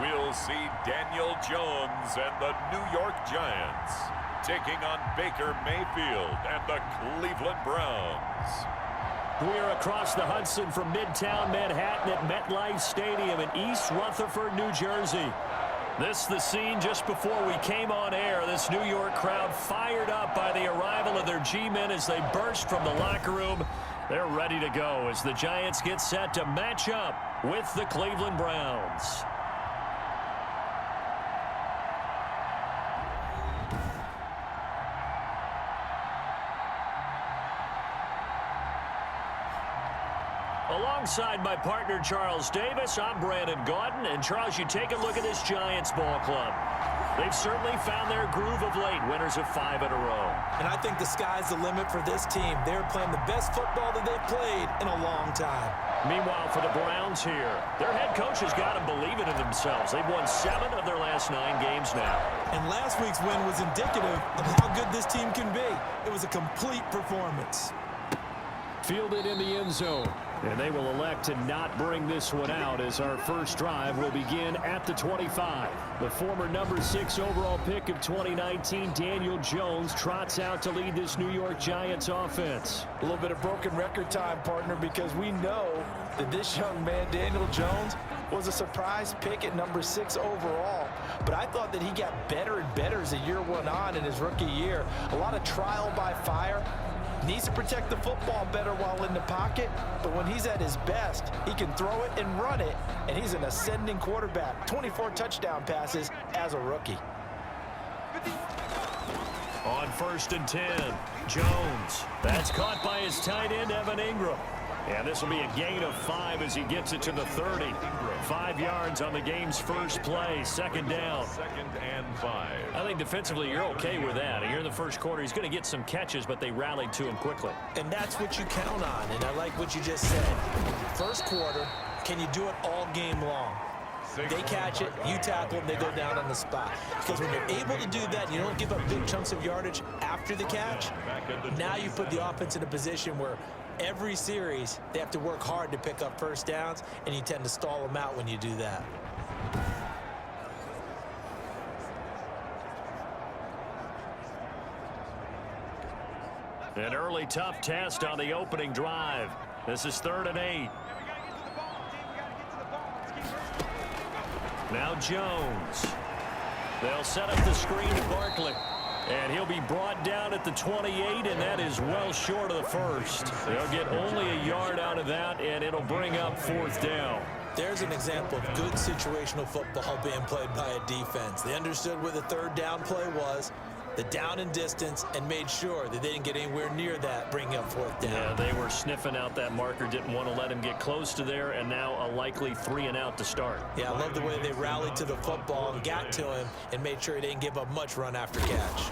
we'll see Daniel Jones and the New York Giants taking on Baker Mayfield and the Cleveland Browns. We're across the Hudson from Midtown Manhattan at MetLife Stadium in East Rutherford, New Jersey. This is the scene just before we came on air. This New York crowd fired up by the arrival of their G-men as they burst from the locker room. They're ready to go as the Giants get set to match up with the Cleveland Browns. Alongside my partner, Charles Davis, I'm Brandon Gaudin. And, Charles, you take a look at this Giants ball club. They've certainly found their groove of late, winners of 5 in a row. And I think the sky's the limit for this team. They're playing the best football that they've played in a long time. Meanwhile, for the Browns here, their head coach has got them believing in themselves. They've won 7 of their last 9 games now. And last week's win was indicative of how good this team can be. It was a complete performance. Fielded in the end zone. And they will elect to not bring this one out as our first drive will begin at the 25. The former number 6 overall pick of 2019, Daniel Jones, trots out to lead this New York Giants offense. A little bit of broken record time, partner, because we know that this young man, Daniel Jones, was a surprise pick at number 6 overall. But I thought that he got better and better as the year went on in his rookie year. A lot of trial by fire. Needs to protect the football better while in the pocket, but when he's at his best, he can throw it and run it, and he's an ascending quarterback. 24 touchdown passes as a rookie. On 1st and 10, Jones. That's caught by his tight end, Evan Ingram. And this will be a gain of 5 as he gets it to the 30. 5 yards on the game's first play, 2nd down. 2nd and 5. I think defensively you're okay with that. Here in the first quarter, he's going to get some catches, but they rallied to him quickly. And that's what you count on, and I like what you just said. First quarter, can you do it all game long? They catch it, you tackle them, they go down on the spot. Because when you're able to do that, you don't give up big chunks of yardage after the catch. Now you put the offense in a position where every series, they have to work hard to pick up first downs, and you tend to stall them out when you do that. An early tough test on the opening drive. This is 3rd and 8. Now Jones. They'll set up the screen to Barkley. And he'll be brought down at the 28, and that is well short of the first. They'll get only a yard out of that, and it'll bring up 4th down. There's an example of good situational football being played by a defense. They understood where the 3rd down play was, the down and distance, and made sure that they didn't get anywhere near that, bringing up 4th down. Yeah, they were sniffing out that marker, didn't want to let him get close to there, and now a likely 3 and out to start. Yeah, I love the way they rallied to the football and got to him and made sure he didn't give up much run after catch.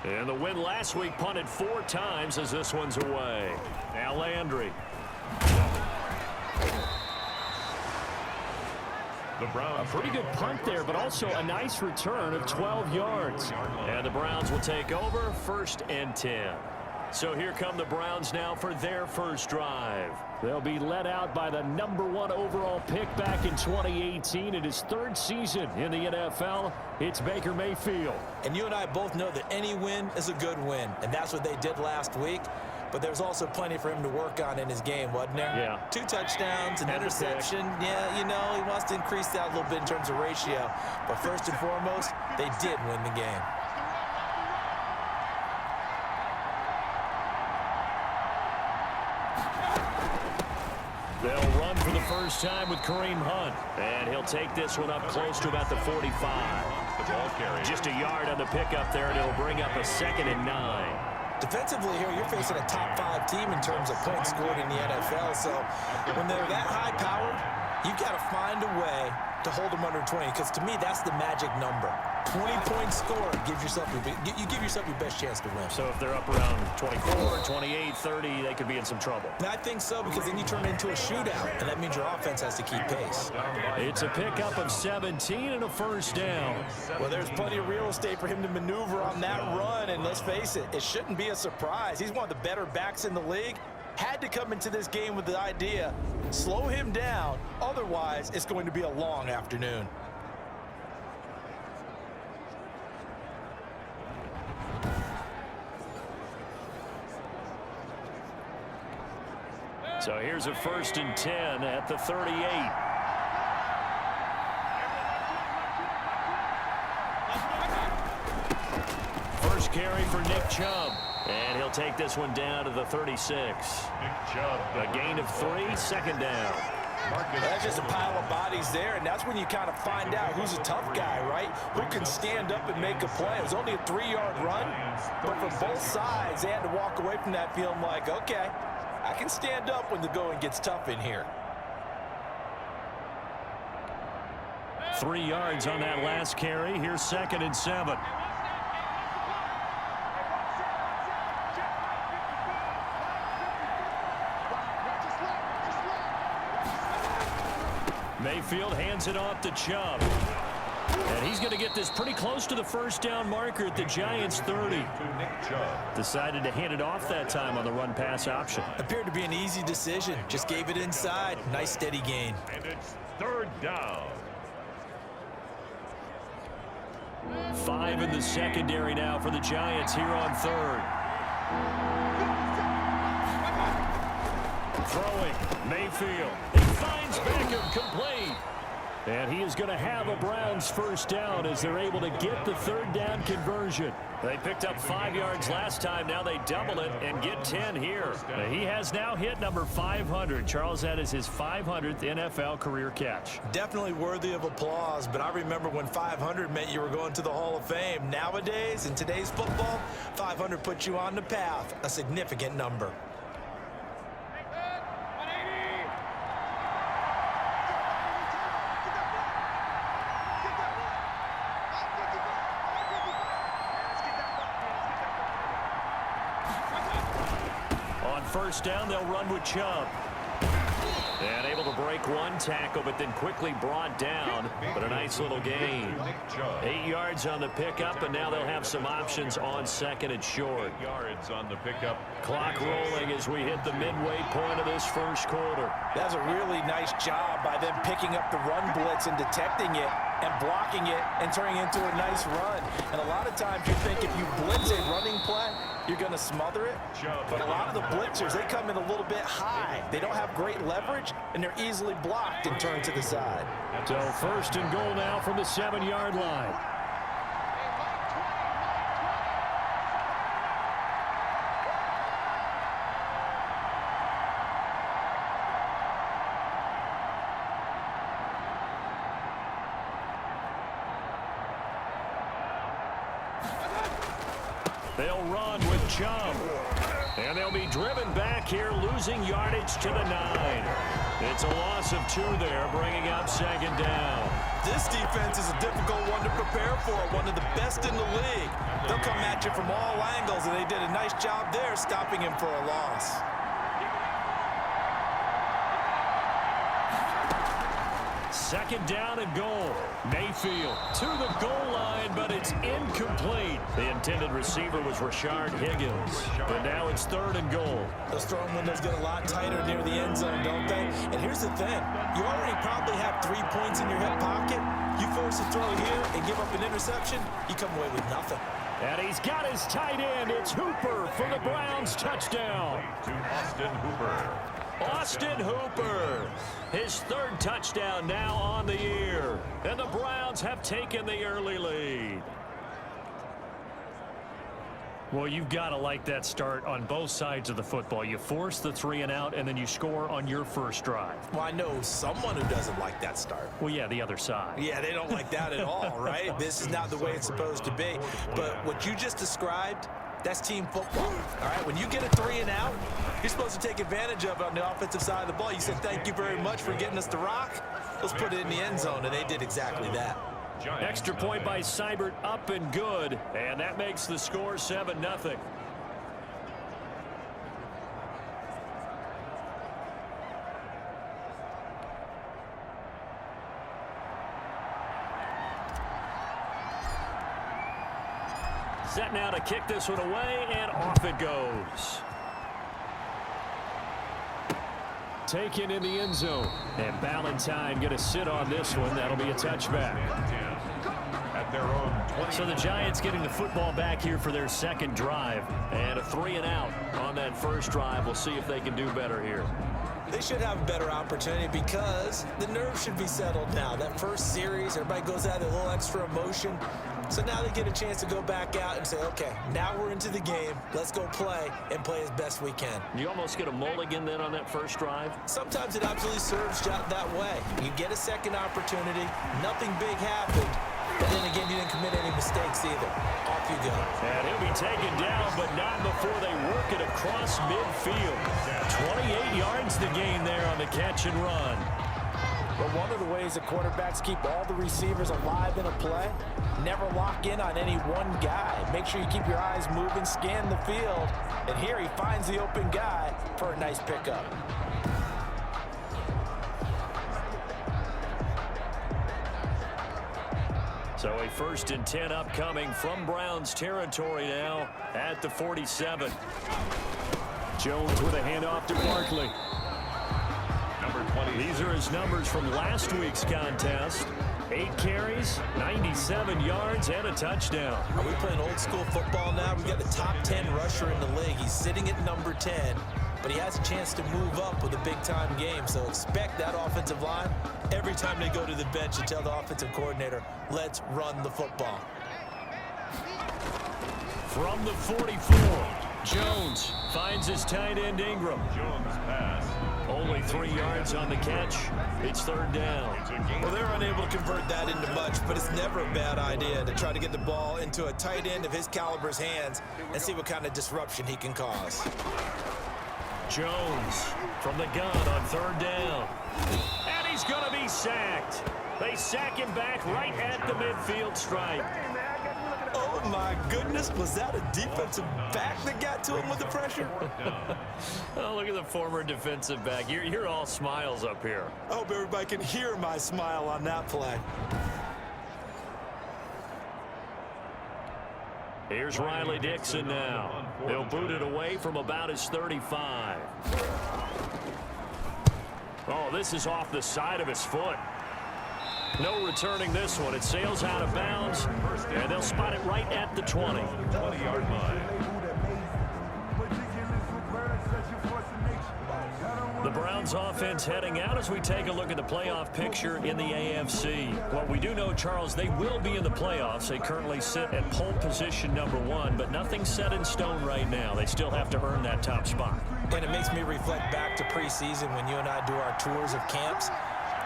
And the win last week punted 4 times as this one's away. Now Landry. A pretty good punt there, but also a nice return of 12 yards. And the Browns will take over 1st and 10. So here come the Browns now for their first drive. They'll be led out by the number 1 overall pick back in 2018 in his 3rd season in the NFL. It's Baker Mayfield. And you and I both know that any win is a good win, and that's what they did last week. But there's also plenty for him to work on in his game, wasn't there? Yeah. 2 touchdowns, an interception. Yeah, you know, he wants to increase that a little bit in terms of ratio. But first and foremost, they did win the game. They'll run for the first time with Kareem Hunt. And he'll take this one up close to about the 45. Just a yard on the pickup there, and it'll bring up a 2nd and 9. Defensively here, you're facing a top 5 team in terms of points scored in the NFL. So when they're that high-powered, you've got to find a way to hold them under 20, because to me, that's the magic number. 20-point score gives yourself you give yourself your best chance to win. So if they're up around 24, 28, 30, they could be in some trouble. And I think so, because then you turn it into a shootout, and that means your offense has to keep pace. It's a pickup of 17 and a first down. Well, there's plenty of real estate for him to maneuver on that run, and let's face it, it shouldn't be a surprise. He's one of the better backs in the league. had to come into this game with the idea, slow him down, otherwise it's going to be a long afternoon. So here's a 1st and 10 at the 38. First carry for Nick Chubb. And he'll take this one down to the 36. A gain of 3, 2nd down. That's just a pile of bodies there, and that's when you kind of find out who's a tough guy, right? Who can stand up and make a play. It was only a 3-yard run, but from both sides, they had to walk away from that feeling like, okay, I can stand up when the going gets tough in here. 3 yards on that last carry. Here's 2nd and 7. Mayfield hands it off to Chubb. And he's going to get this pretty close to the 1st down marker at the Giants' 30. Decided to hand it off that time on the run-pass option. Appeared to be an easy decision. Just gave it inside. Nice steady gain. And it's 3rd down. 5 in the secondary now for the Giants here on 3rd. Throwing, Mayfield. He finds Beckham complete. And he is going to have a Browns 1st down as they're able to get the 3rd down conversion. They picked up 5 yards last time. Now they double it and get 10 here. He has now hit number 500. Charles, that is his 500th NFL career catch. Definitely worthy of applause, but I remember when 500 meant you were going to the Hall of Fame. Nowadays, in today's football, 500 puts you on the path, a significant number. First down, they'll run with Chubb. And able to break one tackle, but then quickly brought down. But a nice little gain. 8 yards on the pickup, and now they'll have some options on 2nd and short. 8 yards on the pickup. Clock rolling as we hit the midway point of this 1st quarter. That's a really nice job by them picking up the run blitz and detecting it and blocking it and turning it into a nice run. And a lot of times you think if you blitz a running play, you're going to smother it. But a lot of the blitzers, they come in a little bit high. They don't have great leverage, and they're easily blocked and turned to the side. So 1st and goal now from the 7-yard line. They'll run with Chubb. And they'll be driven back here, losing yardage to the 9. It's a loss of 2 there, bringing up 2nd down. This defense is a difficult one to prepare for, one of the best in the league. They'll come at you from all angles, and they did a nice job there stopping him for a loss. Second down and goal. Mayfield to the goal line, but it's incomplete. The intended receiver was Rashard Higgins. But now it's 3rd and goal. Those throwing windows get a lot tighter near the end zone, don't they? And here's the thing. You already probably have 3 points in your hip pocket. You force a throw here and give up an interception, you come away with nothing. And he's got his tight end. It's Hooper for the Browns touchdown. To Austin Hooper. Austin Hooper, his 3rd touchdown now on the year. And the Browns have taken the early lead. Well, you've got to like that start on both sides of the football. You force the 3 and out, and then you score on your first drive. Well, I know someone who doesn't like that start. Well, yeah, the other side. Yeah, they don't like that at all, right? This is not the way it's supposed to be. But what you just described, that's team football. All right, when you get a 3 and out, you're supposed to take advantage of it on the offensive side of the ball. You said, thank you very much for getting us the rock. Let's put it in the end zone, and they did exactly that. Extra point by Seibert, up and good. And that makes the score 7-0. Set now to kick this one away, and off it goes. taken in the end zone. And Ballantyne going to sit on this one. That'll be a touchback. At their own 20. So the Giants getting the football back here for their second drive. And a 3 and out on that first drive. We'll see if they can do better here. They should have a better opportunity because the nerves should be settled now. That first series, everybody goes out with a little extra emotion. So now they get a chance to go back out and say, okay, now we're into the game. Let's go play and play as best we can. You almost get a mulligan then on that first drive? Sometimes it absolutely serves that way. You get a second opportunity. Nothing big happened. But then again, you didn't commit any mistakes either. Off you go. And he'll be taken down, but not before they work it across midfield. 28 yards the gain there on the catch and run. But one of the ways that quarterbacks keep all the receivers alive in a play, never lock in on any one guy. Make sure you keep your eyes moving, scan the field. And here he finds the open guy for a nice pickup. So a 1st and 10 upcoming from Browns territory now at the 47. Jones with a handoff to Barkley. Number 20. These are his numbers from last week's contest. 8 carries, 97 yards, and a touchdown. Are we playing old school football now? We've got the top 10 rusher in the league. He's sitting at number 10, but he has a chance to move up with a big-time game. So expect that offensive line every time they go to the bench and tell the offensive coordinator, let's run the football. From the 44, Jones finds his tight end Ingram. Jones pass. Only 3 yards on the catch. It's 3rd down. Well, they're unable to convert that into much, but it's never a bad idea to try to get the ball into a tight end of his caliber's hands and see what kind of disruption he can cause. Jones from the gun on 3rd down. And he's going to be sacked. They sack him back right at the midfield stripe. Oh, my goodness. Was that a defensive back that got to him with the pressure? Oh, look at the former defensive back. You're all smiles up here. I hope everybody can hear my smile on that play. Here's Riley Dixon now. He'll boot it away from about his 35. Oh, this is off the side of his foot. No returning this one. It sails out of bounds, and they'll spot it right at the 20. 20-yard line. The Browns offense heading out as we take a look at the playoff picture in the AFC. What we do know, Charles, they will be in the playoffs. They currently sit at pole position number 1, but nothing's set in stone right now. They still have to earn that top spot. And it makes me reflect back to preseason when you and I do our tours of camps.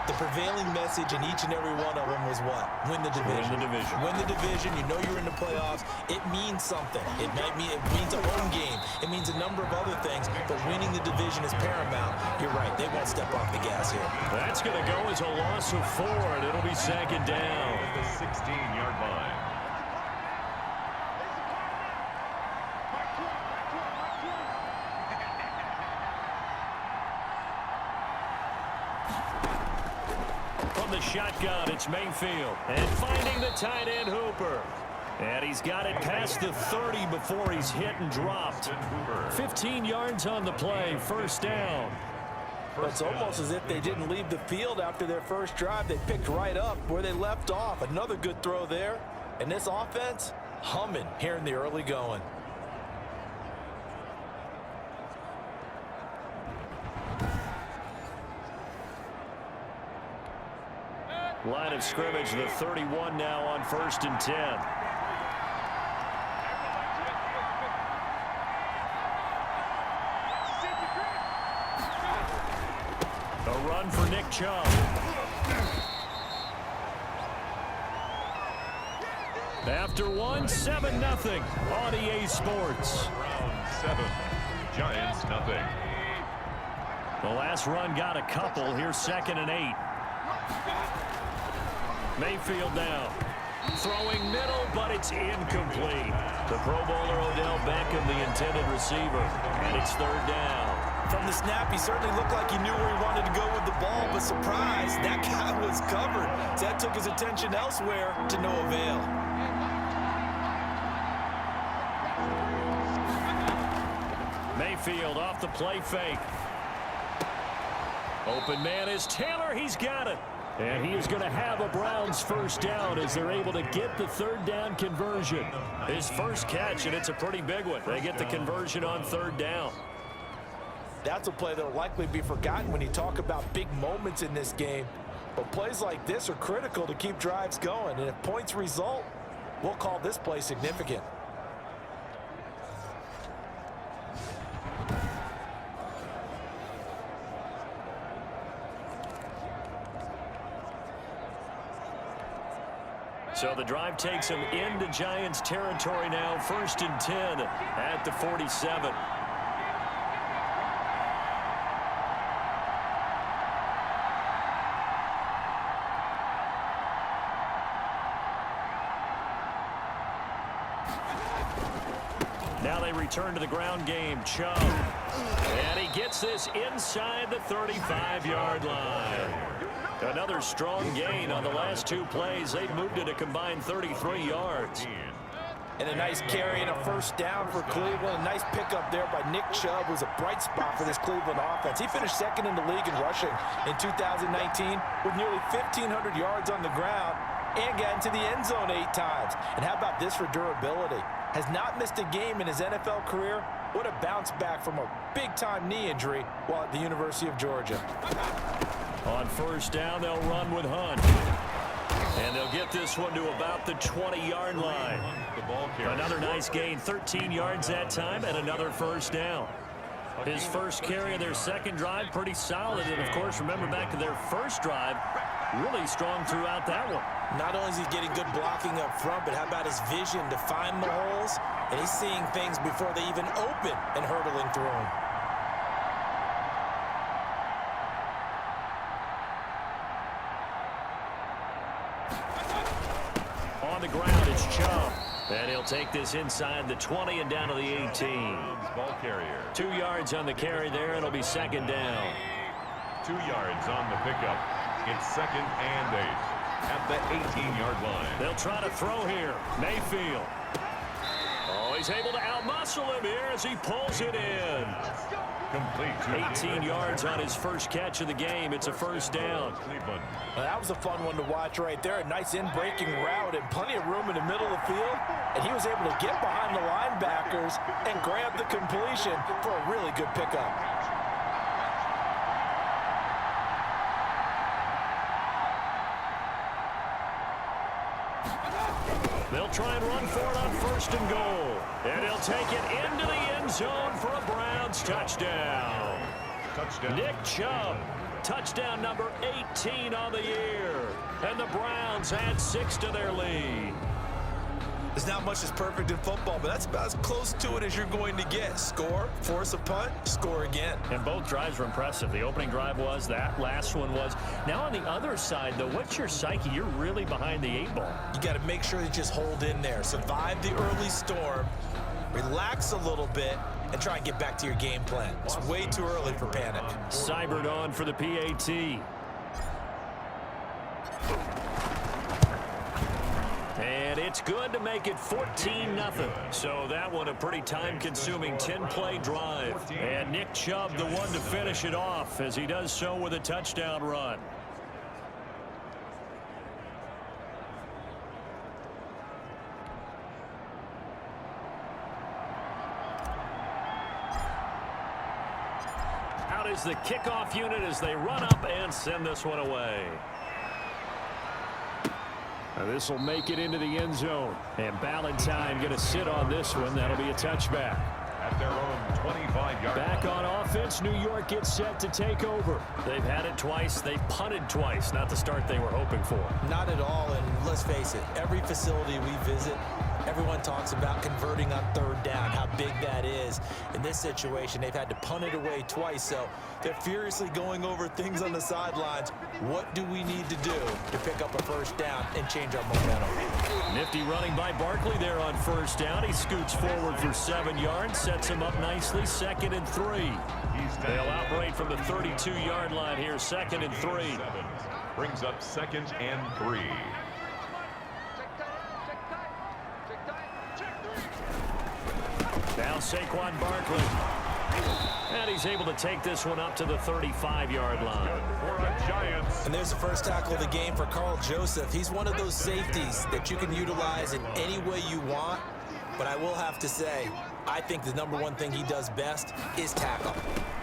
The prevailing message in each and every one of them was what? Win the division. Win the division. Win the division. You know you're in the playoffs. It means something. It means a home game. It means a number of other things, but winning the division is paramount. You're right. They won't step off the gas here. That's going to go as a loss of 4, and it'll be 2nd down. At the 16-yard line. From the shotgun, it's Mayfield. And finding the tight end Hooper. And he's got it past the 30 before he's hit and dropped. 15 yards on the play, 1st down. It's almost as if they didn't leave the field after their first drive. They picked right up where they left off. Another good throw there. And this offense, humming here in the early going. Line of scrimmage, the 31 now on 1st and 10. A run for Nick Chubb. After 1, 7-0 on EA Sports. Round 7. Giants nothing. The last run got a couple. Here's 2nd and 8. Mayfield now. Throwing middle, but it's incomplete. The Pro Bowler Odell Beckham, the intended receiver. And it's 3rd down. From the snap, he certainly looked like he knew where he wanted to go with the ball, but surprise, that guy was covered. So that took his attention elsewhere to no avail. Mayfield off the play fake. Open man is Taylor. He's got it. And he is going to have a Browns first down as they're able to get the third down conversion. His first catch, and it's a pretty big one. They get the conversion on third down. That's a play that will likely be forgotten when you talk about big moments in this game. But plays like this are critical to keep drives going. And if points result, we'll call this play significant. So the drive takes him into Giants territory now. 1st and 10 at the 47. Now they return to the ground game. Chubb. And he gets this inside the 35-yard line. Another strong gain on the last 2 plays. They've moved it a combined 33 yards. And a nice carry and a first down for Cleveland. A nice pickup there by Nick Chubb, who's a bright spot for this Cleveland offense. He finished 2nd in the league in rushing in 2019 with nearly 1,500 yards on the ground and got into the end zone 8 times. And how about this for durability? Has not missed a game in his NFL career. What a bounce back from a big-time knee injury while at the University of Georgia. On first down, they'll run with Hunt. And they'll get this one to about the 20-yard line. Another nice gain, 13 yards that time, and another first down. His first carry of their second drive, pretty solid. And, of course, remember back to their first drive, really strong throughout that one. Not only is he getting good blocking up front, but how about his vision to find the holes? And he's seeing things before they even open and hurtling through them. On the ground, it's Chubb. And he'll take this inside the 20 and down to the 18. Ball carrier. 2 yards on the carry there. It'll be second down. 2 yards on the pickup. It's 2nd and 8 at the 18-yard line. They'll try to throw here. Mayfield. Oh, he's able to outmuscle him here as he pulls it in. Complete. 18 yards on his first catch of the game. It's a first down. Cleveland. Well, that was a fun one to watch right there. A nice in-breaking route and plenty of room in the middle of the field. And he was able to get behind the linebackers and grab the completion for a really good pickup. They'll try and run for it on 1st and goal. And he'll take it into the end zone for a Browns touchdown. Nick Chubb, touchdown number 18 on the year. And the Browns add 6 to their lead. There's not much that's perfect in football, but that's about as close to it as you're going to get. Score, force a punt, score again. And both drives were impressive. The opening drive was, that last one was. Now on the other side, though, what's your psyche? You're really behind the 8 ball. You got to make sure you just hold in there. Survive the early storm, relax a little bit, and try and get back to your game plan. It's way too early for panic. Seibert on for the PAT. And it's good to make it 14-0. So that one a pretty time-consuming 10-play drive. And Nick Chubb the one to finish it off as he does so with a touchdown run. Out is the kickoff unit as they run up and send this one away. This will make it into the end zone. And Ballantyne going to sit on this one. That'll be a touchback. At their own 25-yard Back on offense, New York gets set to take over. They've had it twice. They've punted twice. Not the start they were hoping for. Not at all, and let's face it, every facility we visit, everyone talks about converting on 3rd down, how big that is. In this situation, they've had to punt it away twice, so they're furiously going over things on the sidelines. What do we need to do to pick up a first down and change our momentum? Nifty running by Barkley there on 1st down. He scoots forward for 7 yards, sets him up nicely, 2nd and 3. They'll operate from the 32-yard line here, 2nd and 3. brings up 2nd and 3. Now Saquon Barkley. And he he's able to take this one up to the 35-yard line. And there's the first tackle of the game for Carl Joseph. He's one of those safeties that you can utilize in any way you want. But I will have to say, I think the number one thing he does best is tackle.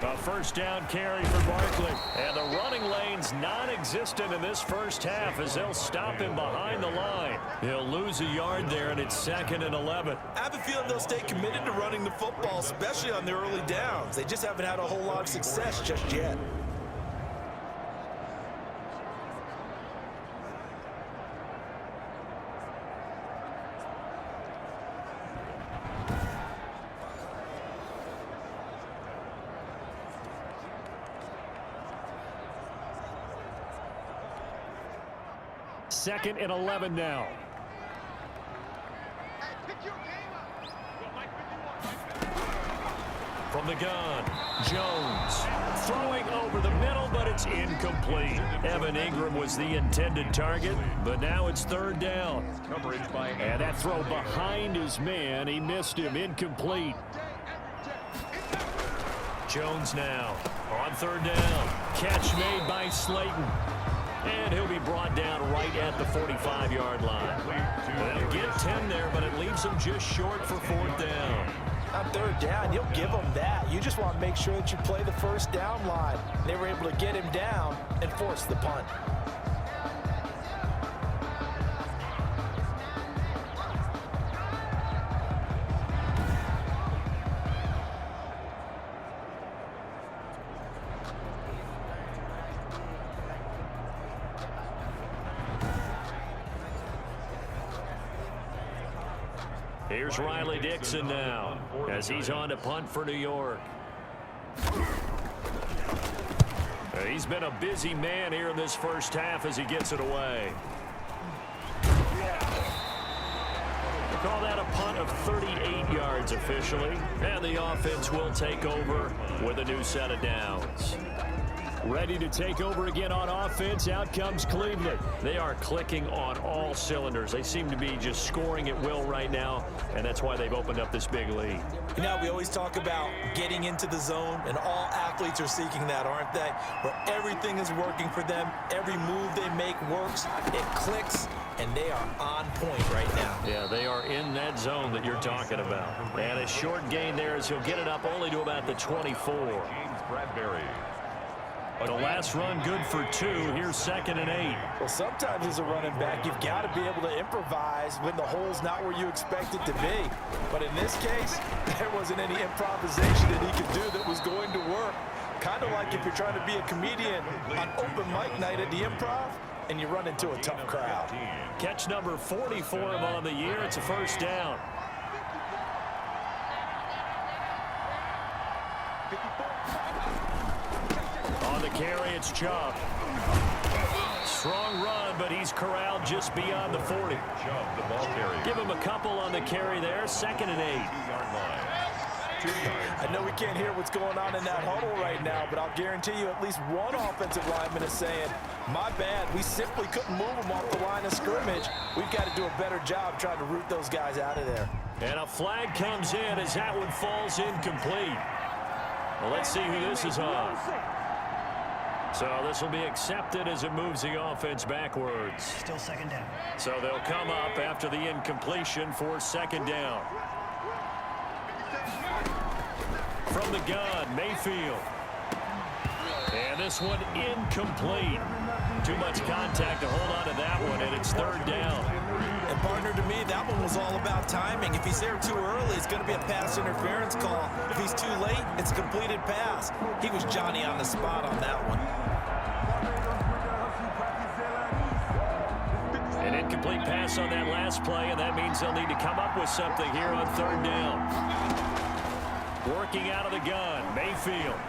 A first down carry for Barkley. And the running lane's non-existent in this first half as they'll stop him behind the line. He'll lose a yard there, and it's 2nd and 11. I have a feeling they'll stay committed to running the football, especially on their early downs. They just haven't had a whole lot of success just yet. Second and 11 now. From the gun, Jones throwing over the middle, but it's incomplete. Evan Ingram was the intended target, but now it's 3rd down. And that throw behind his man, he missed him, incomplete. Jones now on 3rd down. Catch made by Slayton. And he'll be brought down right at the 45-yard line. They'll get 10 there, but it leaves them just short for 4th down. On 3rd down, you'll give them that. You just want to make sure that you play the first down line. They were able to get him down and force the punt. Here's Riley Dixon now as he's on to punt for New York. He's been a busy man here in this first half as he gets it away. They call that a punt of 38 yards officially, and the offense will take over with a new set of downs. Ready to take over again on offense. Out comes Cleveland. They are clicking on all cylinders. They seem to be just scoring at will right now, and that's why they've opened up this big lead. You know, we always talk about getting into the zone, and all athletes are seeking that, aren't they? Where everything is working for them. Every move they make works. It clicks, and they are on point right now. Yeah, they are in that zone that you're talking about. And a short gain there as he'll get it up only to about the 24. James Bradbury. The last run good for 2. Here's 2nd and 8. Well, sometimes as a running back, you've got to be able to improvise when the hole's not where you expect it to be. But in this case, there wasn't any improvisation that he could do that was going to work. Kind of like if you're trying to be a comedian on open mic night at the Improv and you run into a tough crowd. Catch number 40 for him on the year. It's a first down. On the carry, it's Chubb. Strong run, but he's corralled just beyond the 40. Chubb, the ball carrier. Give him a couple on the carry there. 2nd and 8. I know we can't hear what's going on in that huddle right now, but I'll guarantee you at least one offensive lineman is saying, my bad, we simply couldn't move them off the line of scrimmage. We've got to do a better job trying to root those guys out of there. And a flag comes in as that one falls incomplete. Well, let's see who this is on. So this will be accepted as it moves the offense backwards. Still 2nd down. So they'll come up after the incompletion for 2nd down. From the gun, Mayfield. And this one incomplete. Too much contact to hold on to that one, and it's 3rd down. And partner, to me, that one was all about timing. If he's there too early, it's going to be a pass interference call. If he's too late, it's a completed pass. He was Johnny on the spot on that one. An incomplete pass on that last play, and that means they'll need to come up with something here on 3rd down. Working out of the gun, Mayfield.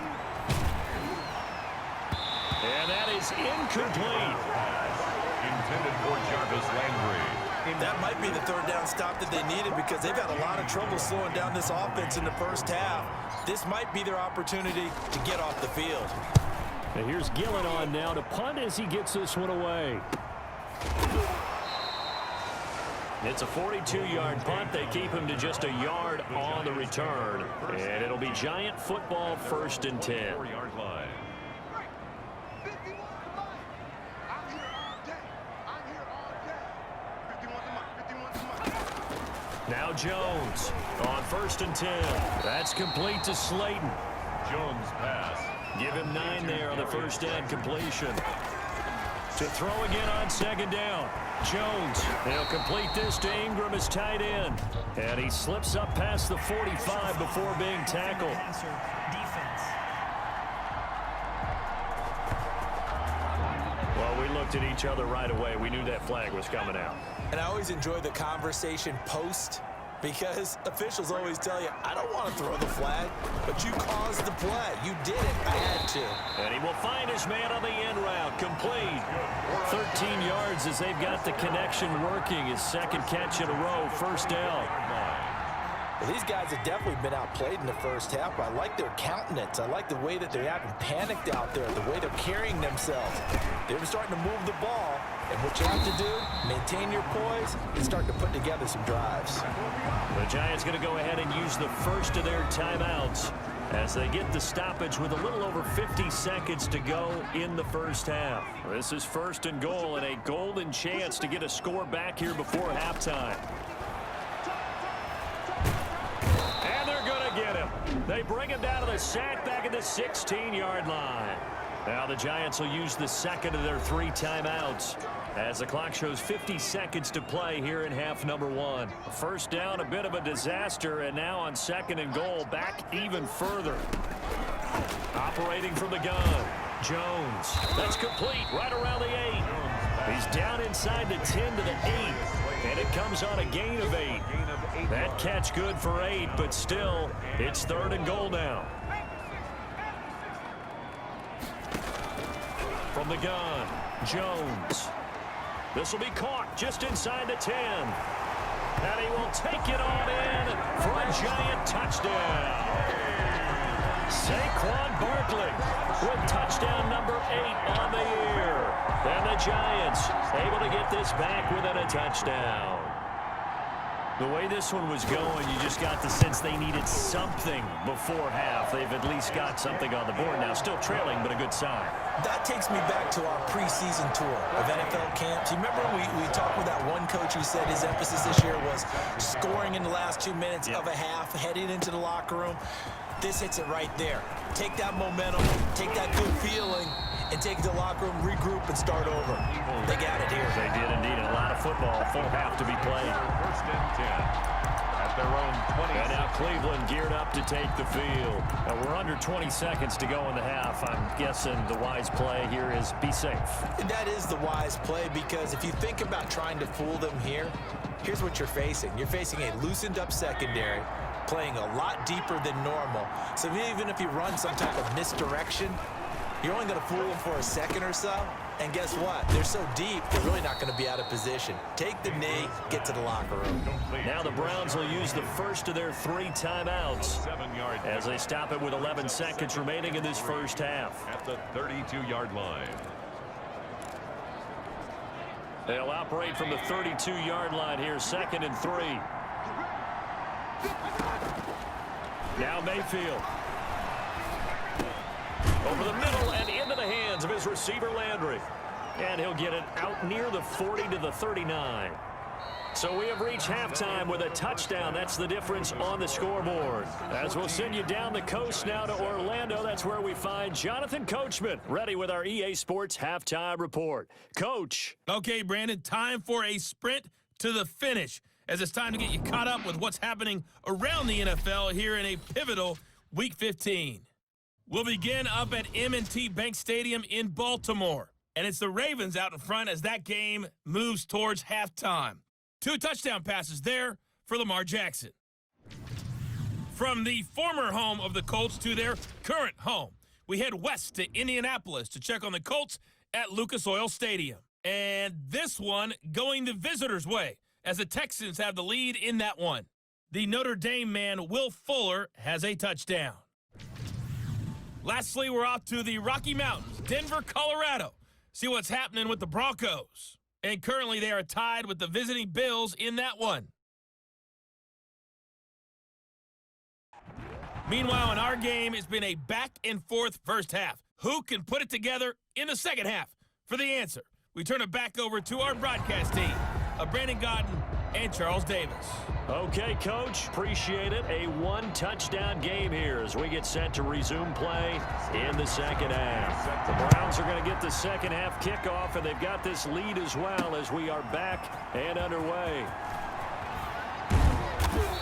And that is incomplete. Intended for Jarvis Landry. That might be the 3rd down stop that they needed because they've had a lot of trouble slowing down this offense in the first half. This might be their opportunity to get off the field. And here's Gillen on now to punt as he gets this one away. It's a 42-yard punt. They keep him to just a yard on the return. And it'll be Giant football, 1st and 10. 4-yard line. Now Jones on 1st and 10. That's complete to Slayton. Jones pass. Give him 9 there on the first down completion. To throw again on 2nd down. Jones, he'll complete this to Ingram as tight end. And he slips up past the 45 before being tackled. Well, we looked at each other right away. We knew that flag was coming out. And I always enjoy the conversation post, because officials always tell you, I don't want to throw the flag, but you caused the play. You did it. I had to. And he will find his man on the end route. Complete. 13 yards as they've got the connection working. His 2nd catch in a row. 1st down. Well, these guys have definitely been outplayed in the first half. I like their countenance. I like the way that they haven't panicked out there, the way they're carrying themselves. They're starting to move the ball. And what you have to do, maintain your poise and start to put together some drives. The Giants going to go ahead and use the first of their timeouts as they get the stoppage with a little over 50 seconds to go in the first half. This is 1st and goal and a golden chance to get a score back here before halftime. And they're going to get him. They bring him down to the sack back at the 16-yard line. Now the Giants will use the 2nd of their 3 timeouts as the clock shows 50 seconds to play here in half number 1. 1st down, a bit of a disaster, and now on 2nd and goal, back even further. Operating from the gun, Jones. That's complete right around the 8. He's down inside the 10 to the 8, and it comes on a gain of 8. That catch good for 8, but still, it's 3rd and goal now. From the gun, Jones. This will be caught just inside the 10. And he will take it on in for a Giant touchdown. Saquon Barkley with touchdown number 8 on the year. And the Giants able to get this back within a touchdown. The way this one was going, you just got the sense they needed something before half. They've at least got something on the board now. Still trailing, but a good sign. That takes me back to our preseason tour of NFL camps. You remember we talked with that one coach who said his emphasis this year was scoring in the last 2 minutes of a half, heading into the locker room. This hits it right there. Take that momentum, take that good feeling, and take it to the locker room, regroup, and start over. They got it here. They did indeed. A lot of football, full half to be played. 1st and 10 at their own 20. And now Cleveland geared up to take the field. Now we're under 20 seconds to go in the half. I'm guessing the wise play here is be safe. That is the wise play, because if you think about trying to fool them here, here's what you're facing. You're facing a loosened up secondary, playing a lot deeper than normal. So even if you run some type of misdirection, you're only going to fool them for a second or so. And guess what? They're so deep, they're really not going to be out of position. Take the knee, get to the locker room. Now the Browns will use the first of their 3 timeouts as they stop it with 11 seconds remaining in this first half. At the 32-yard line. They'll operate from the 32-yard line here, 2nd and 3. Now Mayfield. Over the middle and into the hands of his receiver Landry. And he'll get it out near the 40 to the 39. So we have reached halftime with a touchdown. That's the difference on the scoreboard. As we'll send you down the coast now to Orlando, that's where we find Jonathan Coachman, ready with our EA Sports Halftime Report. Coach. Okay, Brandon, time for a sprint to the finish, as it's time to get you caught up with what's happening around the NFL here in a pivotal Week 15. We'll begin up at M&T Bank Stadium in Baltimore. And it's the Ravens out in front as that game moves towards halftime. 2 touchdown passes there for Lamar Jackson. From the former home of the Colts to their current home, we head west to Indianapolis to check on the Colts at Lucas Oil Stadium. And this one going the visitors' way as the Texans have the lead in that one. The Notre Dame man, Will Fuller, has a touchdown. Lastly, we're off to the Rocky Mountains, Denver, Colorado. See what's happening with the Broncos. And currently they are tied with the visiting Bills in that one. Meanwhile, in our game, it's been a back-and-forth first half. Who can put it together in the second half? For the answer, we turn it back over to our broadcast team of Brandon Godden and Charles Davis. Okay, Coach, appreciate it. A one-touchdown game here as we get set to resume play in the second half. The Browns are going to get the second half kickoff, and they've got this lead as well as we are back and underway.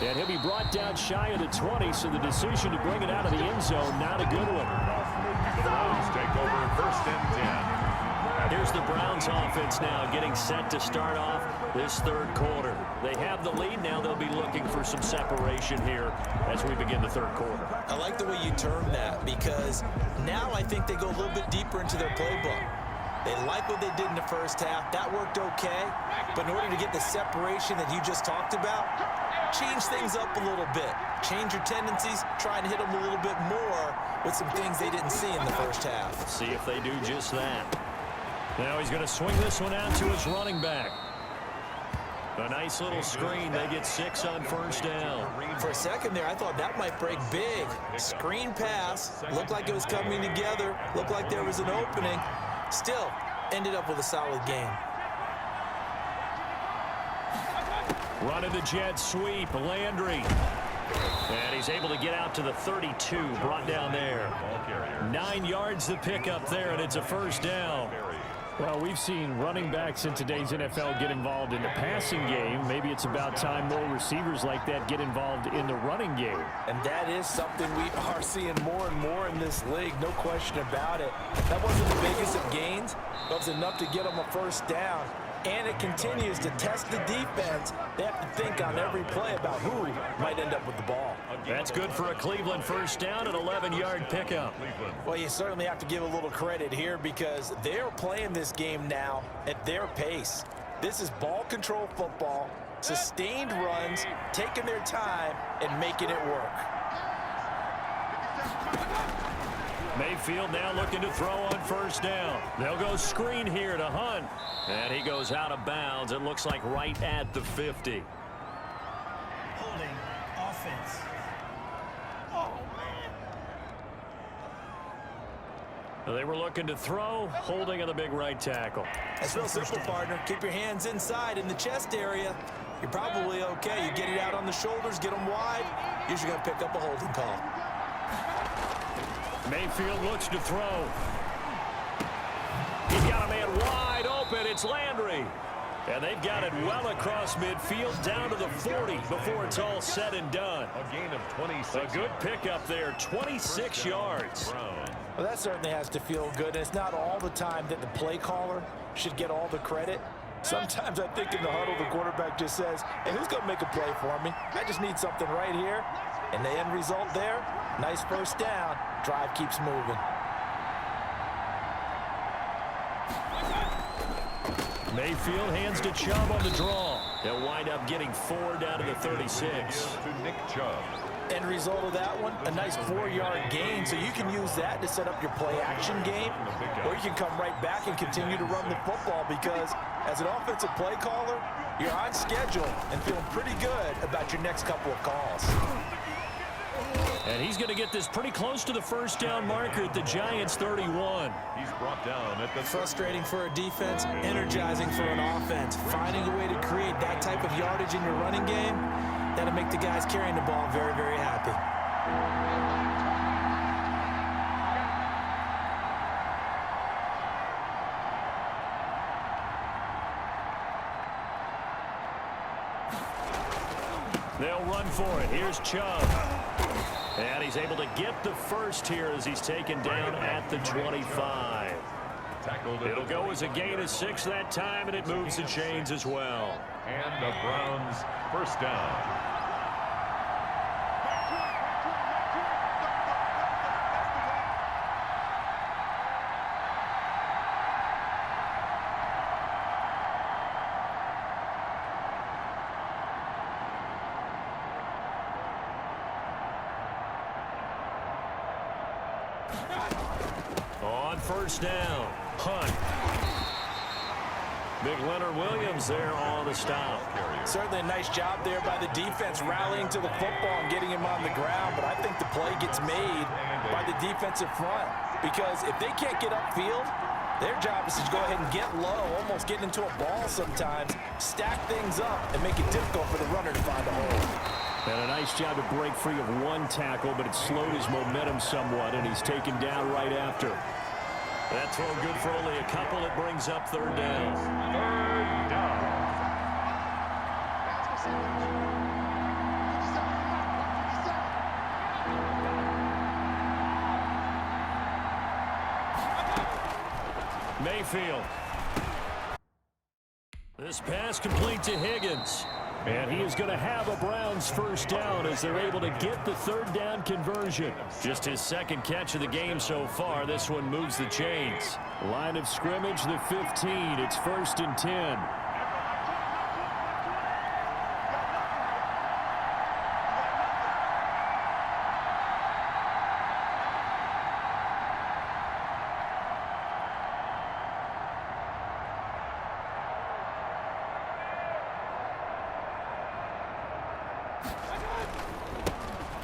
And he'll be brought down shy of the 20, so the decision to bring it out of the end zone, not a good one. The Browns take over first and 10. Here's the Browns offense now getting set to start off this third quarter. They have the lead. Now they'll be looking for some separation here as we begin the third quarter. I like the way you term that because now I think they go a little bit deeper into their playbook. They like what they did in the first half. That worked okay. But in order to get the separation that you just talked about, change things up a little bit. Change your tendencies. Try and hit them a little bit more with some things they didn't see in the first half. See if they do just that. Now he's going to swing this one out to his running back. A nice little screen. They get 6 on first down. For a second there, I thought that might break big. Screen pass. Looked like it was coming together. Looked like there was an opening. Still, ended up with a solid game. Running the jet sweep, Landry. And he's able to get out to the 32, brought down there. 9 yards to pick up there, and it's a first down. Well, we've seen running backs in today's NFL get involved in the passing game. Maybe it's about time more receivers like that get involved in the running game. And that is something we are seeing more and more in this league, no question about it. That wasn't the biggest of gains, but it was enough to get them a first down. And it continues to test the defense. They have to think on every play about who might end up with the ball. That's good for a Cleveland first down, an 11-yard pickup. Well, you certainly have to give a little credit here because they're playing this game now at their pace. This is ball control football, sustained runs, taking their time, and making it work. Mayfield now looking to throw on first down. They'll go screen here to Hunt. And he goes out of bounds. It looks like right at the 50. Holding offense. They were looking to throw, holding on the big right tackle. That's real simple, partner. Keep your hands inside in the chest area. You're probably okay. You get it out on the shoulders, get them wide. Usually going to pick up a holding call. Mayfield looks to throw. He's got a man wide open. It's Landry. And they've got it well across midfield down to the 40 before it's all said and done. A gain of 26. A good pickup there, 26 yards. Well, that certainly has to feel good. And it's not all the time that the play caller should get all the credit. Sometimes I think in the huddle, the quarterback just says, hey, who's going to make a play for me? I just need something right here. And the end result there, nice first down. Drive keeps moving. Mayfield hands to Chubb on the draw. They'll wind up getting 4 down to the 36. To Nick Chubb. End result of that one, a nice 4-yard gain. So you can use that to set up your play action game, or you can come right back and continue to run the football because as an offensive play caller, you're on schedule and feeling pretty good about your next couple of calls. And he's going to get this pretty close to the first down marker at the Giants' 31. He's brought down at the Frustrating for a defense, energizing for an offense. Finding a way to create that type of yardage in your running game, that'll make the guys carrying the ball very, very happy. They'll run for it. Here's Chubb. And he's able to get the first here as he's taken down at the 25. It'll go as a gain of 6 that time, and it moves the chains as well. And the Browns first down. On first down, Hunt. Big Leonard Williams there on the stop. Certainly a nice job there by the defense rallying to the football and getting him on the ground, but I think the play gets made by the defensive front because if they can't get upfield, their job is to go ahead and get low, almost get into a ball sometimes, stack things up, and make it difficult for the runner to find a hole. And a nice job to break free of one tackle, but it slowed his momentum somewhat, and he's taken down right after. That throw good for only a couple. It brings up third down. Third down. Mayfield. This pass complete to Higgins. And he is going to have a Browns first down as they're able to get the third down conversion. Just his second catch of the game so far. This one moves the chains. Line of scrimmage, the 15. It's 1st and 10.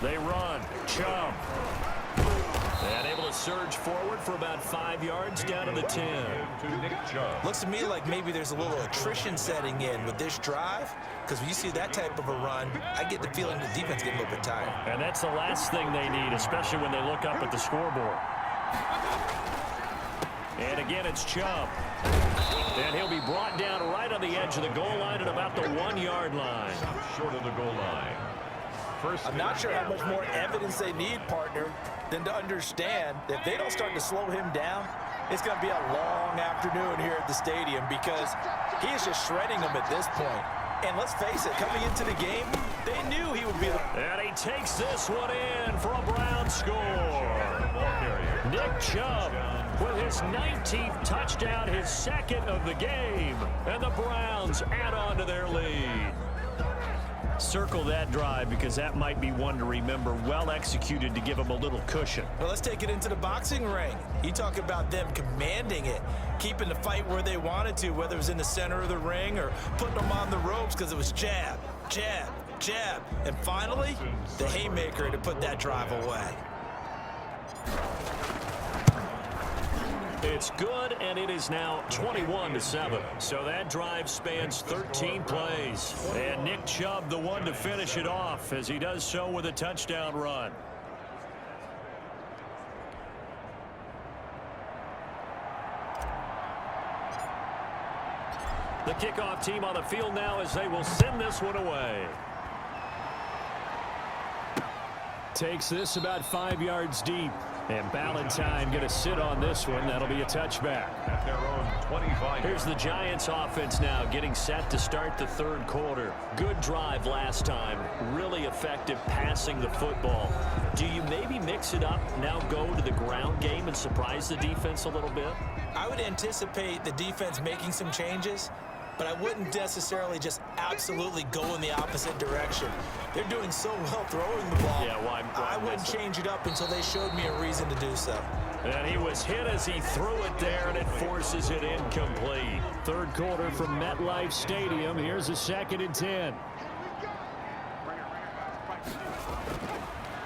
They run. Chubb. And able to surge forward for about 5 yards down to the 10. Looks to me like maybe there's a little attrition setting in with this drive, because when you see that type of a run, I get the feeling the defense getting a little bit tired. And that's the last thing they need, especially when they look up at the scoreboard. And again, it's Chubb. And he'll be brought down right on the edge of the goal line at about the 1-yard line. Short of the goal line. I'm not sure how much more evidence they need, partner, than to understand that if they don't start to slow him down, it's going to be a long afternoon here at the stadium because he is just shredding them at this point. And let's face it, coming into the game, they knew he would be the... And he takes this one in for a Browns score. Nick Chubb with his 19th touchdown, his second of the game. And the Browns add on to their lead. Circle that drive because that might be one to remember. Well executed to give them a little cushion. Well, let's take it into the boxing ring. You talk about them commanding it, keeping the fight where they wanted to, whether it was in the center of the ring or putting them on the ropes because it was jab, jab, jab. And finally, the haymaker to put that drive away. It's good, and it is now 21-7. So that drive spans 13 plays. And Nick Chubb, the one to finish it off, as he does so with a touchdown run. The kickoff team on the field now as they will send this one away. Takes this about 5 yards deep. And Ballantyne going to sit on this one. That'll be a touchback. At their own 25. Here's the Giants offense now getting set to start the third quarter. Good drive last time. Really effective passing the football. Do you maybe mix it up, now go to the ground game and surprise the defense a little bit? I would anticipate the defense making some changes, but I wouldn't necessarily just absolutely go in the opposite direction. They're doing so well throwing the ball. Yeah, why I wouldn't change it up until they showed me a reason to do so. And he was hit as he threw it there, and it forces it incomplete. Third quarter from MetLife Stadium. Here's a 2nd and 10.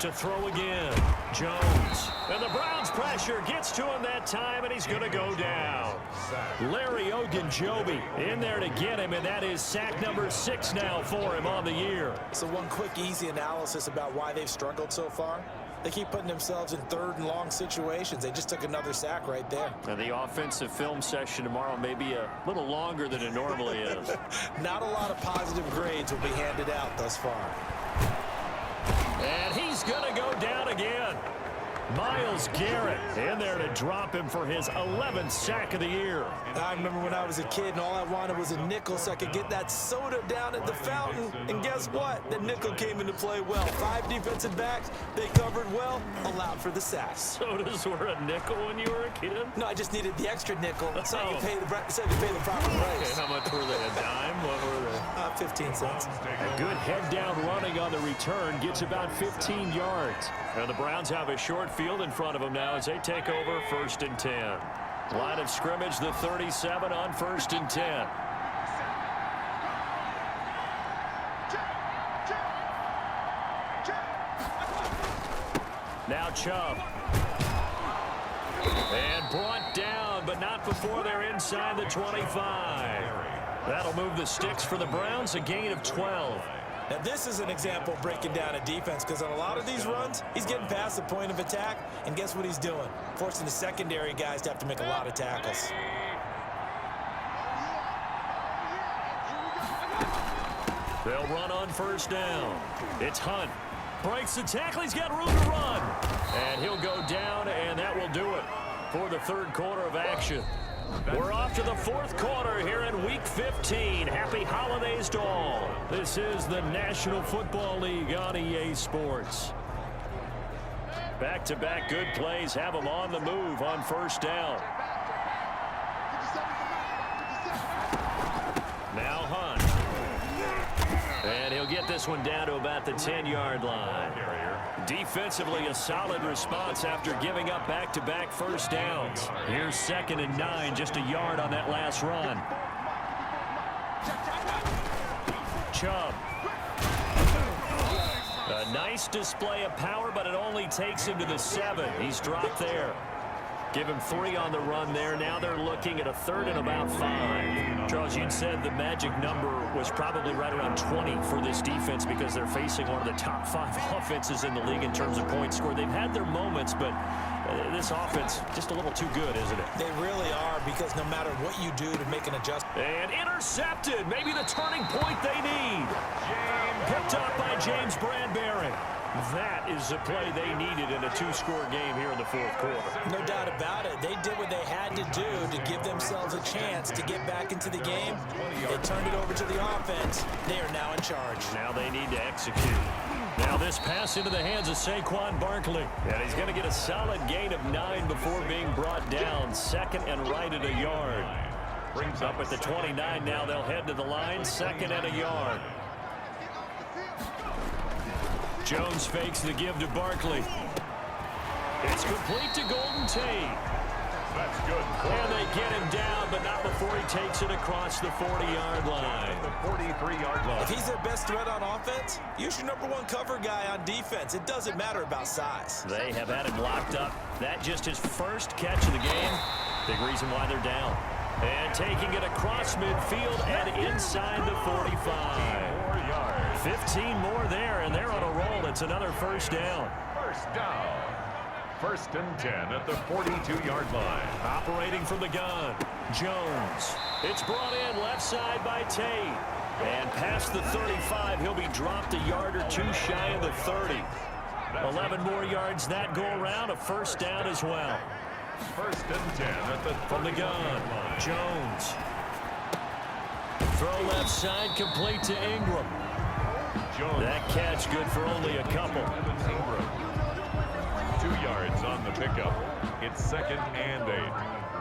To throw again, Jones. And the Browns pressure gets to him that time, and he's going to go down. Larry Ogunjobi in there to get him, and that is sack number 6 now for him on the year. So one quick, easy analysis about why they've struggled so far. They keep putting themselves in third and long situations. They just took another sack right there. And the offensive film session tomorrow may be a little longer than it normally is. Not a lot of positive grades will be handed out thus far. And he's going to go down again. Myles Garrett in there to drop him for his 11th sack of the year. I remember when I was a kid and all I wanted was a nickel so I could get that soda down at the fountain. And guess what? The nickel came into play well. 5 defensive backs, they covered well, allowed for the sacks. Sodas were a nickel when you were a kid? No, I just needed the extra nickel so I could pay the proper price. Okay, how much were they? A dime? What were they? 15 cents. A good head-down running on the return gets about 15 yards. And the Browns have a short field in front of them now as they take over 1st and 10. Line of scrimmage, the 37 on 1st and 10. Now Chubb. And brought down, but not before they're inside the 25. That'll move the sticks for the Browns, a gain of 12. Now, this is an example of breaking down a defense, because on a lot of these runs, he's getting past the point of attack, and guess what he's doing? Forcing the secondary guys to have to make a lot of tackles. They'll run on 1st down. It's Hunt. Breaks the tackle. He's got room to run. And he'll go down, and that will do it for the 3rd quarter of action. We're off to the 4th quarter here in Week 15. Happy holidays to all. This is the National Football League on EA Sports. Back-to-back good plays have them on the move on 1st down. Now Hunt. And he'll get this one down to about the 10-yard line. Defensively, a solid response after giving up back-to-back 1st downs. Here's 2nd and 9, just a yard on that last run. Chubb. A nice display of power, but it only takes him to the 7. He's dropped there. Give him 3 on the run there. Now they're looking at a 3rd and about 5. Charles, you'd said the magic number was probably right around 20 for this defense because they're facing one of the top 5 offenses in the league in terms of points scored. They've had their moments, but this offense just a little too good, isn't it? They really are, because no matter what you do to make an adjustment. And intercepted. Maybe the turning point they need. Picked up by James Bradbury. That is the play they needed in a 2-score game here in the 4th quarter. No doubt about it. They did what they had to do to give themselves a chance to get back into the game. They turned it over to the offense. They are now in charge. Now they need to execute. Now this pass into the hands of Saquon Barkley. And he's going to get a solid gain of 9 before being brought down. 2nd and right at a yard. Brings up at the 29 now. They'll head to the line. 2nd and a yard. Jones fakes the give to Barkley. It's complete to Golden Tate. That's good. And they get him down, but not before he takes it across the 40-yard line. The 43-yard line. If he's their best threat on offense, use your #1 cover guy on defense. It doesn't matter about size. They have had him locked up. That just his first catch of the game. Big reason why they're down. And taking it across midfield and inside the 45. 15 more there, and they're on a roll. It's another 1st down. 1st down. 1st and 10 at the 42-yard line. Operating from the gun, Jones. It's brought in left side by Tate. And past the 35, he'll be dropped a yard or 2 shy of the 30. 11 more yards that go around, a 1st down as well. 1st and 10 at the from the gun, Jones. Throw left side, complete to Ingram. That catch good for only a couple. 2 yards on the pickup. It's 2nd and 8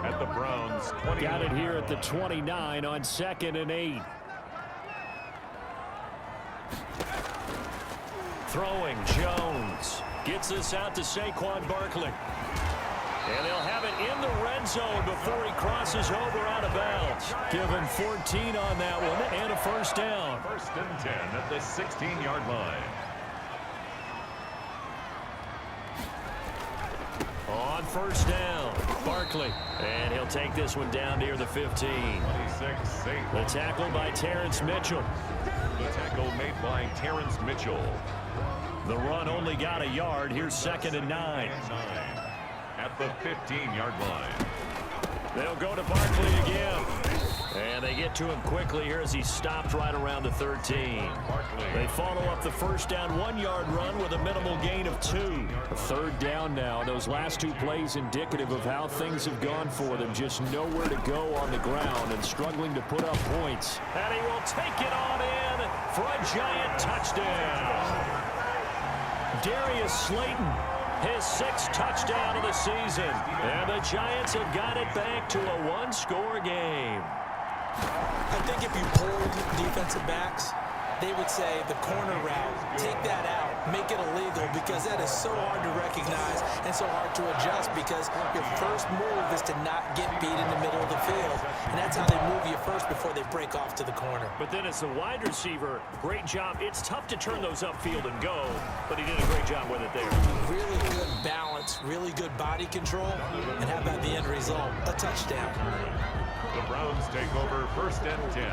at the Browns 20. Got it here at the 29 on 2nd and 8. Throwing, Jones. Gets this out to Saquon Barkley. And they'll have it in the red zone before he crosses over out of bounds. Give him 14 on that one and a 1st down. 1st and 10 at the 16-yard line. On 1st down, Barkley. And he'll take this one down near the 15. 26, safe. The tackle by Terrence Mitchell. The tackle made by Terrence Mitchell. The run only got a yard. Here's 2nd and 9. At the 15-yard line. They'll go to Barkley again. And they get to him quickly here as he stopped right around the 13. They follow up the 1st down 1-yard run with a minimal gain of 2. A 3rd down now. Those last 2 plays indicative of how things have gone for them. Just nowhere to go on the ground and struggling to put up points. And he will take it on in for a giant touchdown. Darius Slayton, his 6th touchdown of the season. And the Giants have got it back to a 1-score game. I think if you polled defensive backs, they would say the corner route, take that out. make it illegal, because that is so hard to recognize and so hard to adjust, because your first move is to not get beat in the middle of the field, and that's how they move you first before they break off to the corner. But then as the wide receiver, great job. It's tough to turn those upfield and go, but he did a great job with it there. Really good balance, really good body control, and how about the end result? A touchdown. The Browns take over 1st and 10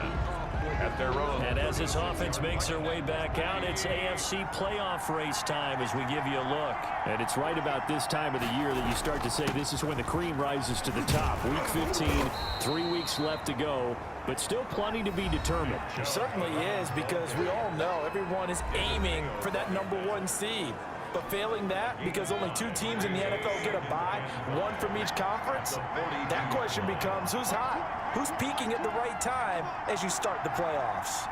at their own. And as this offense makes their way back out, it's AFC playoff race time as we give you a look. And it's right about this time of the year that you start to say this is when the cream rises to the top. Week 15, 3 weeks left to go, but still plenty to be determined. It certainly is, because we all know everyone is aiming for that #1 seed. But failing that, because only 2 teams in the NFL get a bye, 1 from each conference, that question becomes who's hot? Who's peaking at the right time as you start the playoffs?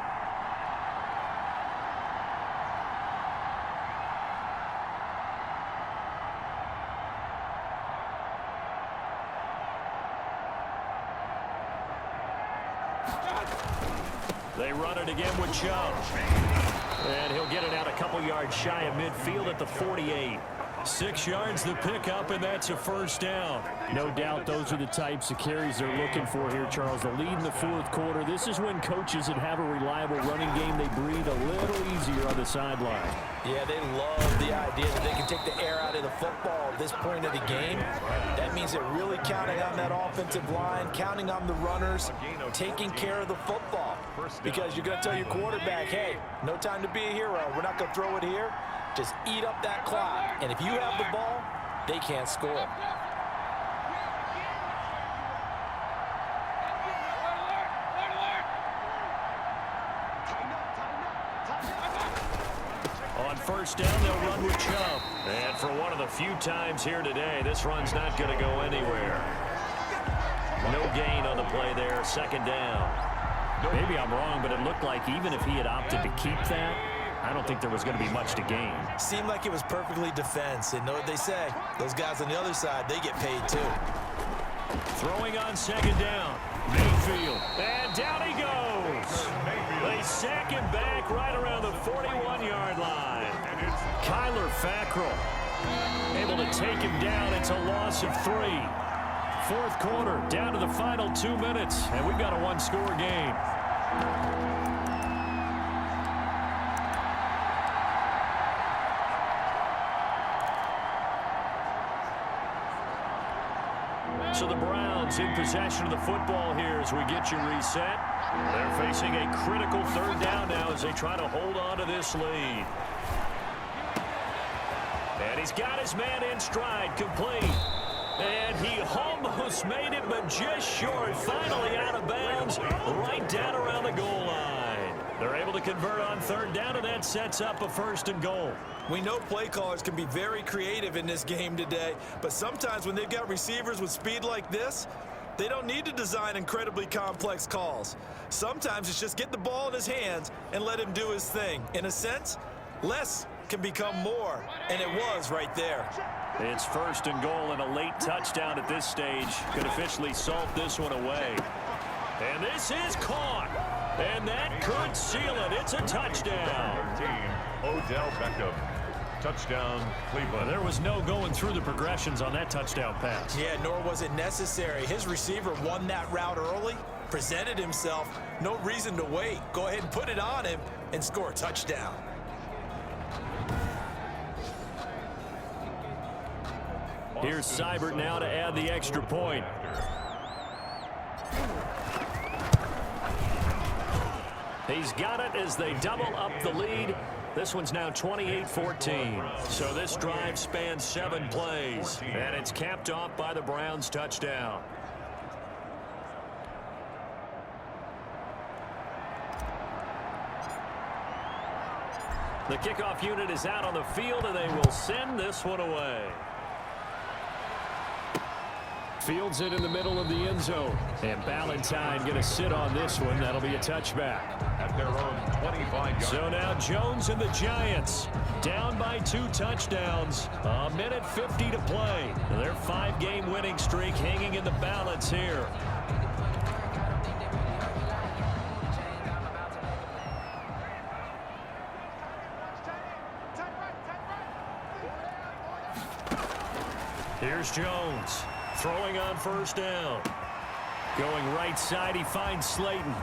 They run it again with Chubb. And he'll get it out a couple yards shy of midfield at the 48. 6 yards the pickup, and that's a first down. No doubt those are the types of carries they're looking for here, Charles. The lead in the 4th quarter. This is when coaches that have a reliable running game, they breathe a little easier on the sideline. Yeah, they love the idea that they can take the air out of the football at this point of the game. That means they're really counting on that offensive line, counting on the runners, taking care of the football. Because you're going to tell your quarterback, hey, no time to be a hero. We're not going to throw it here. Just eat up that clock. And if you have the ball, they can't score. On first down, they'll run with Chubb. And for one of the few times here today, this run's not going to go anywhere. No gain on the play there, 2nd down. Maybe I'm wrong, but it looked like even if he had opted to keep that, I don't think there was going to be much to gain. Seemed like it was perfectly defense. And know what they say? Those guys on the other side, they get paid too. Throwing on 2nd down. Mayfield. And down he goes. They sack him back right around the 41-yard line. Kyler Fackrell able to take him down. It's a loss of 3. 4th quarter, down to the final 2 minutes, and we've got a 1-score game. So the Browns in possession of the football here as we get you reset. They're facing a critical 3rd down now as they try to hold on to this lead. And he's got his man in stride, complete. And he almost made it, but just short. Finally out of bounds, right down around the goal line. They're able to convert on 3rd down, and that sets up a 1st and goal. We know play callers can be very creative in this game today, but sometimes when they've got receivers with speed like this, they don't need to design incredibly complex calls. Sometimes it's just get the ball in his hands and let him do his thing. In a sense, less can become more, and it was right there. It's 1st and goal, and a late touchdown at this stage could officially salt this one away. And this is caught, and that could seal it. It's a touchdown. Odell Beckham. Touchdown, Cleveland. There was no going through the progressions on that touchdown pass. Yeah, nor was it necessary. His receiver won that route early, presented himself. No reason to wait. Go ahead and put it on him and score a touchdown. Here's Seibert now to add the extra point. He's got it as they double up the lead. This one's now 28-14. So this drive spans 7 plays, and it's capped off by the Browns' touchdown. The kickoff unit is out on the field, and they will send this one away. Fields it in the middle of the end zone. And Ballantyne going to sit on this one. That'll be a touchback. At their own 25-yard. So now Jones and the Giants down by 2 touchdowns. A minute 50 to play. Their 5-game winning streak hanging in the balance here. Here's Jones throwing on first down. Going right side, he finds Slayton.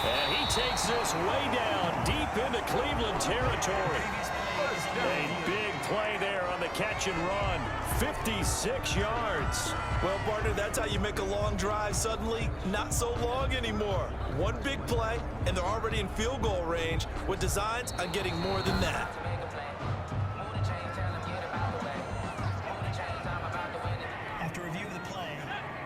And he takes this way down deep into Cleveland territory. A big play there on the catch and run. 56 yards. Well, partner, that's how you make a long drive suddenly not so long anymore. One big play, and they're already in field goal range with designs on getting more than that. After review of the play,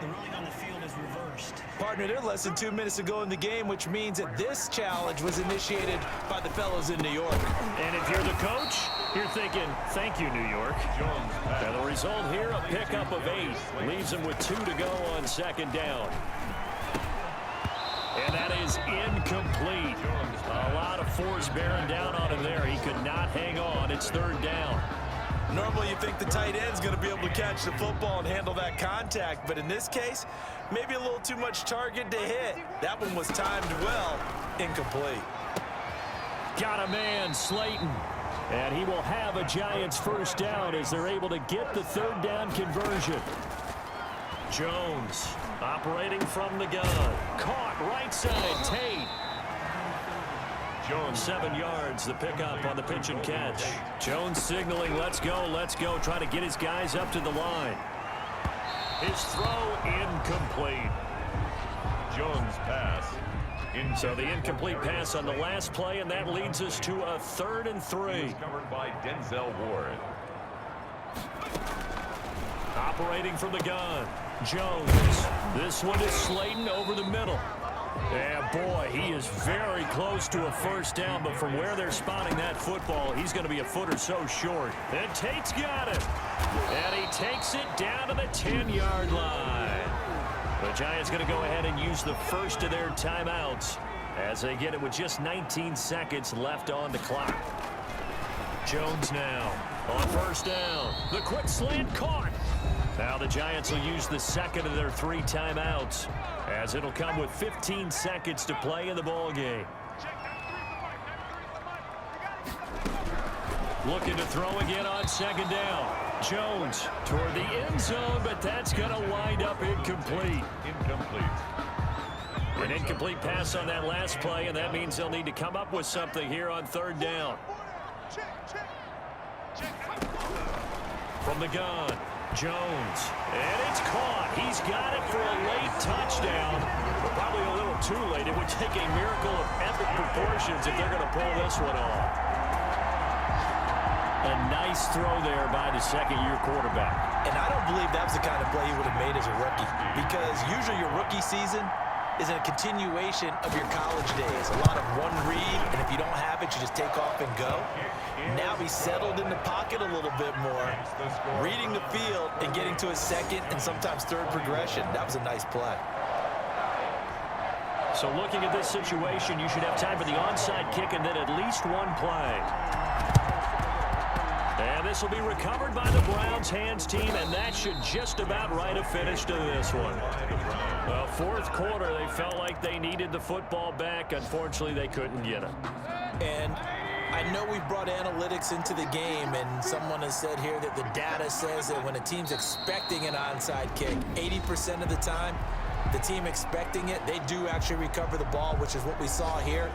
the ruling on the field is reversed. Partner, they're less than 2 minutes to go in the game, which means that this challenge was initiated by the fellows in New York. And if you're the coach, you're thinking, thank you, New York. And the result here, a pickup of 8. Leaves him with 2 to go on second down. And that is incomplete. A lot of force bearing down on him there. He could not hang on. It's third down. Normally you think the tight end's going to be able to catch the football and handle that contact, but in this case, maybe a little too much target to hit. That one was timed well, incomplete. Got a man, Slayton. And he will have a Giants first down as they're able to get the third down conversion. Jones operating from the gun. Caught right side, Tate. Jones 7 yards, the pickup on the pitch and catch. Jones signaling, let's go, trying to get his guys up to the line. His throw incomplete. Jones pass. So the incomplete pass on the last play, and that leads us to a 3rd and 3. Covered by Denzel Ward. Operating from the gun, Jones. This one is Slayton over the middle. Yeah, boy, he is very close to a first down, but from where they're spotting that football, he's going to be a foot or so short. And Tate's got it. And he takes it down to the 10-yard line. The Giants going to go ahead and use the first of their timeouts as they get it with just 19 seconds left on the clock. Jones now on first down. The quick slant caught. Now the Giants will use the second of their 3 timeouts as it'll come with 15 seconds to play in the ball game. Looking to throw again on second down. Jones toward the end zone, but that's going to wind up incomplete. An incomplete pass on that last play, and that means they'll need to come up with something here on third down. From the gun, Jones, and it's caught. He's got it for a late touchdown, but probably a little too late. It would take a miracle of epic proportions if they're going to pull this one off. A nice throw there by the second-year quarterback. And I don't believe that was the kind of play he would have made as a rookie, because usually your rookie season is a continuation of your college days. A lot of one read, and if you don't have it, you just take off and go. Now he's settled in the pocket a little bit more, reading the field and getting to his second and sometimes third progression. That was a nice play. So looking at this situation, you should have time for the onside kick and then at least one play. And this will be recovered by the Browns hands team, and that should just about write a finish to this one. Well, fourth quarter, they felt like they needed the football back. Unfortunately, they couldn't get it. And I know we brought analytics into the game, and someone has said here that the data says that when a team's expecting an onside kick, 80% of the time, the team expecting it, they do actually recover the ball, which is what we saw here.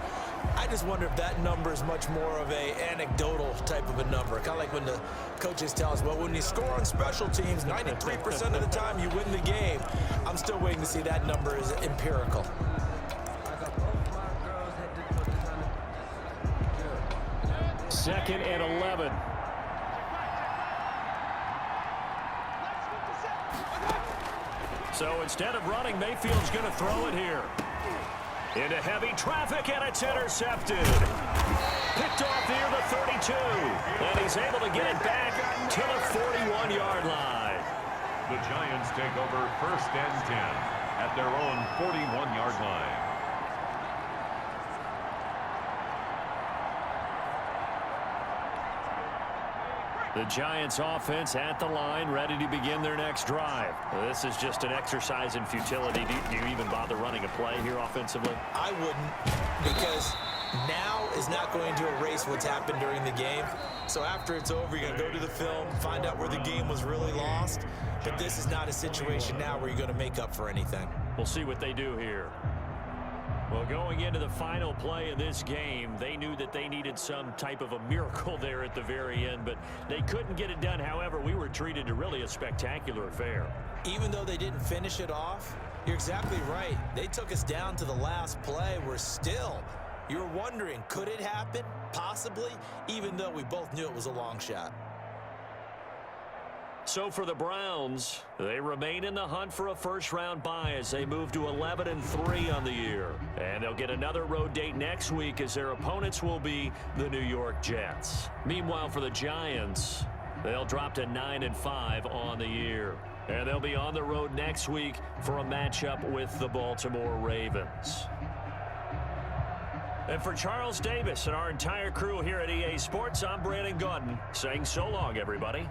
I just wonder if that number is much more of a anecdotal type of a number. Kind of like when the coaches tell us, well, when you score on special teams, 93% of the time you win the game. I'm still waiting to see that number is empirical. Second and 11. So instead of running, Mayfield's going to throw it here. Into heavy traffic, and it's intercepted. Picked off near the 32. And he's able to get it back to the 41-yard line. The Giants take over first and 10 at their own 41-yard line. The Giants offense at the line, ready to begin their next drive. This is just an exercise in futility. Do you even bother running a play here offensively? I wouldn't, because Now is not going to erase what's happened during the game. So after it's over, you're going to go to the film, find out where the game was really lost. But this is not a situation now where you're going to make up for anything. We'll see what they do here. Well, going into the final play of this game, they knew that they needed some type of a miracle there at the very end, but they couldn't get it done. However, we were treated to really a spectacular affair. Even though they didn't finish it off, you're exactly right. They took us down to the last play. We're still, you're wondering, could it happen? Possibly, even though we both knew it was a long shot. So for the Browns, they remain in the hunt for a first-round bye as they move to 11-3 on the year. And they'll get another road date next week as their opponents will be the New York Jets. Meanwhile, for the Giants, they'll drop to 9-5 on the year. And they'll be on the road next week for a matchup with the Baltimore Ravens. And for Charles Davis and our entire crew here at EA Sports, I'm Brandon Gaudin saying so long, everybody.